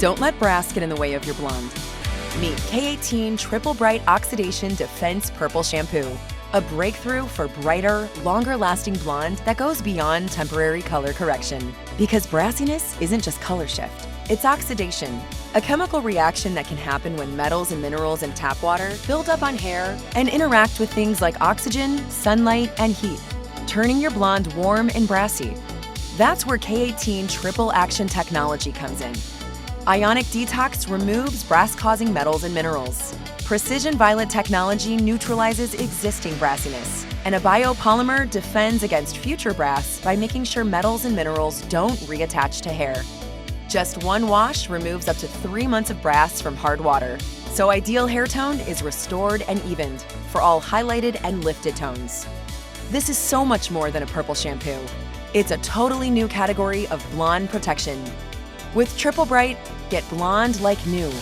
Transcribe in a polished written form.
Don't let brass get in the way of your blonde. Meet K18 TripleBright Oxidation Defense Purple Shampoo, a breakthrough for brighter, longer-lasting blonde that goes beyond temporary color correction. Because brassiness isn't just color shift, it's oxidation, a chemical reaction that can happen when metals and minerals in tap water build up on hair and interact with things like oxygen, sunlight, and heat, turning your blonde warm and brassy. That's where K18 Triple Action technology comes in. Ionic Detox removes brass-causing metals and minerals. Precision Violet technology neutralizes existing brassiness. And a biopolymer defends against future brass by making sure metals and minerals don't reattach to hair. Just one wash removes up to 3 months of brass from hard water. So ideal hair tone is restored and evened for all highlighted and lifted tones. This is so much more than a purple shampoo. It's a totally new category of blonde protection. With TripleBright, get blonde like new.